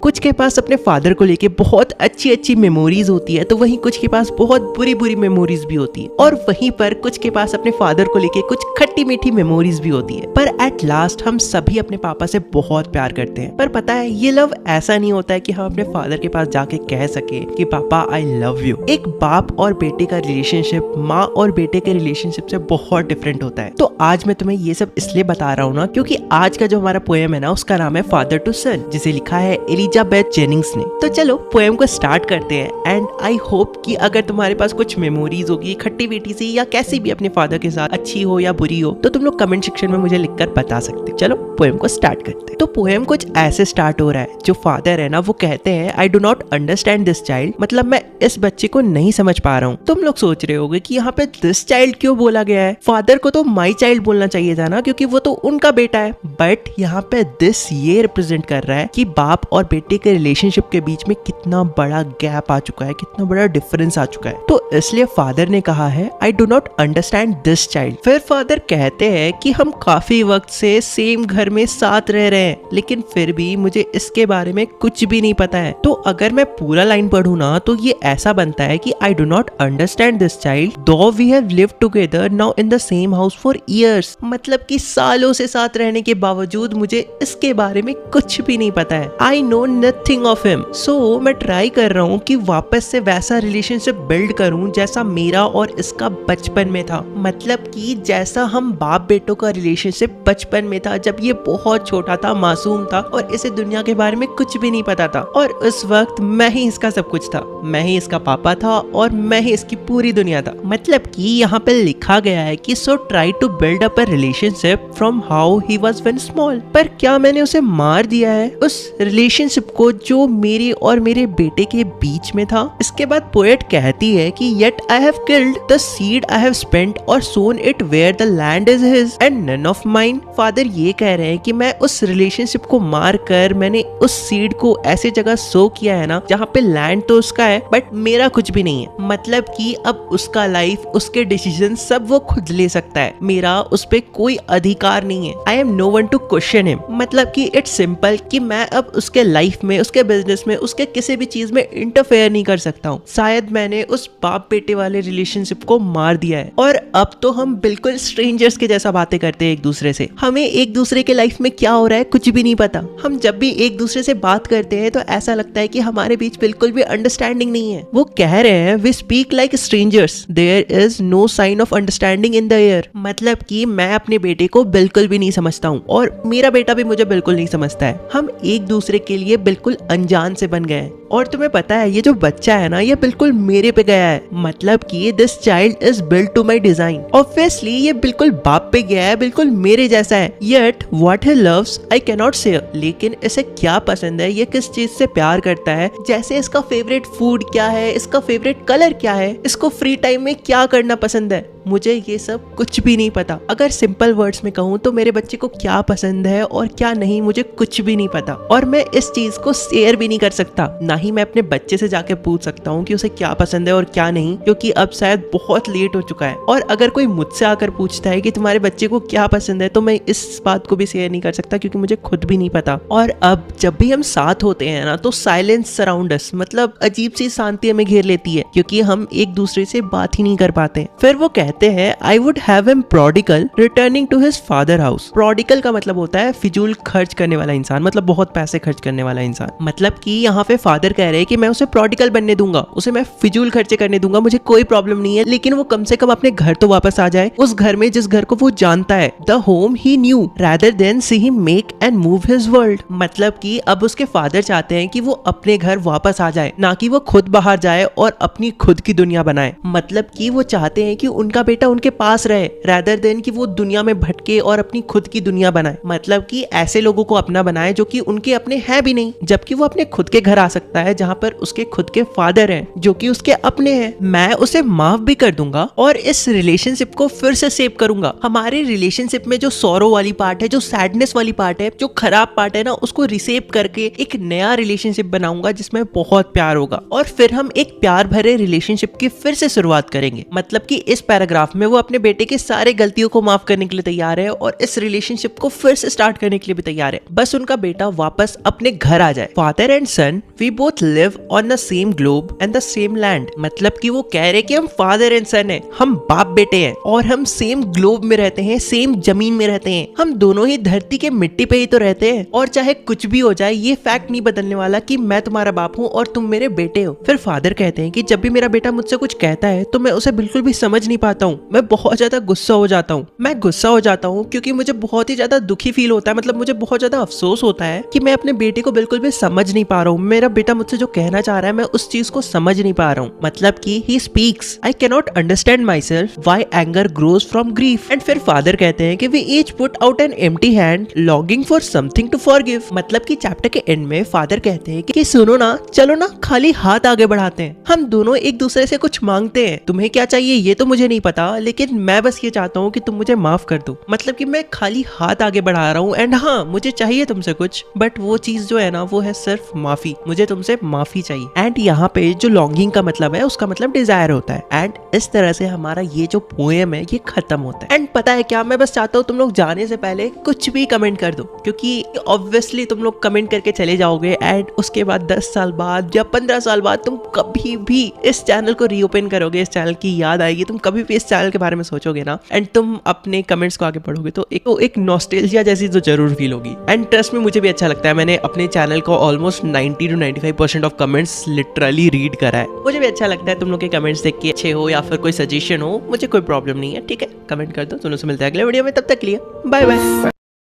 कुछ के पास अपने फादर को लेके बहुत अच्छी अच्छी मेमोरीज होती है, तो वहीं कुछ के पास बहुत बुरी बुरी मेमोरीज भी होती है, और वहीं पर कुछ के पास अपने फादर को लेके कुछ खट्टी मीठी मेमोरीज भी होती है। पर एट लास्ट हम सभी अपने पापा से बहुत प्यार करते हैं। पर पता है ये लव ऐसा नहीं होता है कि हम अपने फादर के पास जाके कह सके कि पापा आई लव यू। एक बाप और बेटे का रिलेशनशिप माँ और बेटे के रिलेशनशिप से बहुत डिफरेंट होता है। तो आज मैं तुम्हें ये सब इसलिए बता रहा हूँ ना, क्योंकि आज का जो हमारा पोएम है ना, उसका नाम है फादर टू सन, जिसे लिखा है एलिजाबेथ जेनिंग्स ने। तो चलो पोएम को स्टार्ट करते हैं। एंड आई होप कि अगर तुम्हारे पास कुछ मेमोरीज होगी खट्टी मीठी सी या कैसी भी अपने फादर के साथ, अच्छी हो या बुरी हो, तो तुम लोग कमेंट सेक्शन में मुझे लिखकर बता सकते हो। चलो पोएम को स्टार्ट करते हैं। तो पोएम कुछ ऐसे स्टार्ट हो रहा है। जो फादर है ना, वो कहते हैं आई do not understand this child, मतलब मैं इस बच्चे को नहीं समझ पा रहा हूँ। तुम लोग सोच रहे होगे कि यहाँ पे दिस चाइल्ड क्यों बोला गया है, फादर को तो माई चाइल्ड बोलना चाहिए था ना, क्योंकि वो तो उनका बेटा है। बट यहाँ पे दिस ये रिप्रेजेंट कर रहा है कि बाप और बेटे के रिलेशनशिप के बीच में कितना बड़ा गैप आ चुका है, कितना बड़ा डिफरेंस आ चुका है। तो इसलिए फादर ने कहा है आई do not understand this child. फिर फादर कहते हैं कि हम काफी वक्त से सेम घर में साथ रह रहे हैं, लेकिन फिर भी मुझे इसके बारे में कुछ भी नहीं पता है। तो अगर मैं पूरा लाइन पढ़ूं ना, तो ये ऐसा बनता है कि I do not understand this child though we have lived together now in the same house for years. मतलब कि सालों से साथ रहने के बावजूद मुझे इसके बारे में कुछ भी नहीं पता है। I know nothing of him. So मैं ट्राई कर रहा हूँ कि वापस से वैसा रिलेशनशिप बिल्ड करूँ जैसा मेरा और इसका बचपन में था। मतलब कि जैसा हम बाप बेटों का रिलेशनशिप बचपन में था, जब ये बहुत छोटा था, मासूम था और इसे दुनिया के बारे में कुछ भी नहीं पता था। और उस वक्त मैं ही इसका सब कुछ था, मैं ही इसका पापा था और मैं ही इसकी पूरी दुनिया था। मतलब कि यहाँ पे लिखा गया है कि so try to build up a relationship from how he was when small. पर क्या मैंने उसे मार दिया है, उस रिलेशनशिप को जो मेरे और मेरे बेटे के बीच में था। इसके बाद पोएट कहती है कि yet I have killed the seed I have spent और sown it where the land is his and none of mine. Father ये कह रहे हैं कि मैं उस रिलेशनशिप को मार कर मैंने उस सीड को ऐसी जगह सो किया है ना, जहाँ पे लैंड तो उसका है बट मेरा कुछ भी नहीं है। मतलब कि अब उसका लाइफ, उसके डिसीजन सब वो खुद ले सकता है, मेरा उस पे कोई अधिकार नहीं है। I am no one to question him. मतलब कि इट्स सिंपल कि मैं अब उसके लाइफ में, उसके बिजनेस में, उसके किसी भी चीज में इंटरफेयर नहीं कर सकता हूँ। शायद मैंने उस बाप बेटे वाले रिलेशनशिप को मार दिया है और अब तो हम बिल्कुल स्ट्रेंजर्स के जैसा बातें करते हैं एक दूसरे से। हमें एक दूसरे के लाइफ में क्या हो रहा है कुछ भी नहीं पता। हम जब भी एक दूसरे से बात करते हैं तो ऐसा लगता है कि हमारे बीच बिल्कुल भी अंडरस्टैंडिंग नहीं है। वो कह रहे हैं we speak like strangers, there is no sign of understanding in the air. मतलब कि मैं अपने बेटे को बिल्कुल भी नहीं समझता हूँ और मेरा बेटा भी मुझे बिल्कुल नहीं समझता है। हम एक दूसरे के लिए बिल्कुल अनजान से बन गए हैं। और तुम्हें पता है ये जो बच्चा है ना, ये बिल्कुल मेरे पे गया है। मतलब कि this child is built to my design. Obviously ये बिल्कुल बाप पे गया है, बिल्कुल मेरे जैसा है। Yet what he loves I can not से। लेकिन इसे क्या पसंद है, ये किस चीज से प्यार करता है, जैसे इसका फेवरेट फूड क्या है, इसका फेवरेट कलर क्या है, इसको फ्री टाइम में क्या करना पसंद है, मुझे ये सब कुछ भी नहीं पता। अगर सिंपल वर्ड्स में कहूँ तो मेरे बच्चे को क्या पसंद है और क्या नहीं, मुझे कुछ भी नहीं पता। और मैं इस चीज को शेयर भी नहीं कर सकता, ना ही मैं अपने बच्चे से जाके पूछ सकता हूँ कि उसे क्या पसंद है और क्या नहीं, क्योंकि अब शायद बहुत लेट हो चुका है। और अगर कोई मुझसे आकर पूछता है कि तुम्हारे बच्चे को क्या पसंद है, तो मैं इस बात को भी शेयर नहीं कर सकता, क्योंकि मुझे खुद भी नहीं पता। और अब जब भी हम साथ होते हैं ना, तो साइलेंस सराउंड अस, मतलब अजीब सी शांति हमें घेर लेती है, क्योंकि हम एक दूसरे से बात ही नहीं कर पाते। फिर वो कहते हैं I would have him prodigal returning to his father house. Prodigal का मतलब होता है फिजूल खर्च करने वाला इंसान, मतलब बहुत पैसे खर्च करने वाला इंसान। मतलब कि यहाँ पे फादर कह रहे हैं कि मैं उसे प्रोडिगल बनने दूंगा, उसे मैं फिजूल खर्चे करने दूंगा, मुझे कोई प्रॉब्लम नहीं है, लेकिन वो कम से कम अपने घर तो वापस आ जाए, उस घर में जिस घर को वो जानता है, the home he new, rather than see him make and move his world. मतलब कि अब उसके फादर चाहते हैं कि वो अपने घर वापस आ जाए, ना कि वो खुद बाहर जाए और अपनी खुद की दुनिया बनाए। मतलब कि वो चाहते हैं कि उनका बेटा उनके पास रहे, रादर देन कि वो दुनिया में भटके और अपनी खुद की दुनिया बनाए। मतलब कि ऐसे लोगों को अपना बनाए जो कि उनके अपने हैं भी नहीं, जबकि वो अपने खुद के घर आ सकता है जहाँ पर उसके खुद के फादर हैं जो कि उसके अपने हैं। मैं उसे माफ भी कर दूंगा और इस रिलेशनशिप को फिर से सेव करूंगा। हमारे रिलेशनशिप में जो सॉरो वाली पार्ट है, जो सैडनेस वाली पार्ट है, जो खराब पार्ट है ना, उसको रिसेव करके एक नया रिलेशनशिप बनाऊंगा जिसमें बहुत प्यार होगा, और फिर हम एक प्यार भरे रिलेशनशिप की फिर से शुरुआत करेंगे। मतलब कि इस पैराग्राफ पैराग्राफ में वो अपने बेटे के सारे गलतियों को माफ करने के लिए तैयार है और इस रिलेशनशिप को फिर से स्टार्ट करने के लिए भी तैयार है, बस उनका बेटा वापस अपने घर आ जाए। Father and son we both live on the same globe and the same land, मतलब कि वो कह रहे कि हम फादर एंड सन हैं, हम बाप बेटे हैं और हम सेम ग्लोब में रहते हैं, सेम जमीन में रहते हैं, हम दोनों ही धरती के मिट्टी पे ही तो रहते हैं और चाहे कुछ भी हो जाए ये फैक्ट नहीं बदलने वाला कि मैं तुम्हारा बाप हूँ और तुम मेरे बेटे हो। फिर फादर कहते हैं कि जब भी मेरा बेटा मुझसे कुछ कहता है तो मैं उसे बिल्कुल भी समझ नहीं पाता हूँ, मैं बहुत ज्यादा गुस्सा हो जाता हूँ। मैं गुस्सा हो जाता हूँ क्योंकि मुझे बहुत ही ज्यादा दुखी फील होता है, मतलब मुझे बहुत ज्यादा अफसोस होता है कि मैं अपने बेटे को बिल्कुल भी समझ नहीं पा रहा हूँ। मेरा बेटा मुझसे जो कहना चाह रहा है मैं उस चीज को समझ नहीं पा रहा हूँ, मतलब कि he speaks I can not understand myself why anger grows from grief. And फिर फादर कहते हैं कि we each put out an empty hand longing for something to forgive, मतलब कि चैप्टर के एंड में फादर कहते हैं कि सुनो ना, चलो ना खाली हाथ आगे बढ़ाते हैं, हम दोनों एक दूसरे से कुछ मांगते हैं, तुम्हें क्या चाहिए ये तो मुझे नहीं पता, लेकिन मैं बस ये चाहता हूँ कि तुम मुझे माफ कर दो। मतलब कि मैं खाली हाथ आगे बढ़ा रहा हूँ एंड हाँ मुझे चाहिए तुमसे कुछ, बट वो चीज जो है ना वो है सिर्फ माफी, मुझे तुमसे माफी चाहिए। एंड यहाँ पे जो लॉन्गिंग का मतलब है उसका मतलब डिजायर होता है। एंड इस तरह से हमारा ये जो पोएम है ये खत्म होता है। एंड पता है क्या, मैं बस चाहता हूँ तुम लोग जाने से पहले कुछ भी कमेंट कर दो, क्योंकि ऑब्वियसली तुम लोग कमेंट करके चले जाओगे एंड उसके बाद 10 साल बाद या 15 साल बाद तुम कभी भी इस चैनल को रीओपन करोगे, इस चैनल की याद आएगी, तुम कभी भी इस चैनल के बारे में सोचोगे ना एंड तुम अपने कमेंट्स को आगे पढ़ोगे तो एक नॉस्टैल्जिया जैसी तो जरूर फील होगी। एंड ट्रस्ट में मुझे भी अच्छा लगता है, मैंने अपने चैनल को almost 90 to 95% of comments literally read करा है। मुझे भी अच्छा लगता है तुम लोग के कमेंट्स देख के, अच्छे हो या फिर कोई सजेशन हो, मुझे कोई प्रॉब्लम नहीं है, ठीक है कमेंट कर दो। तुम लोग से मिलते हैं अगले वीडियो में, तब तक के लिए बाय बाय।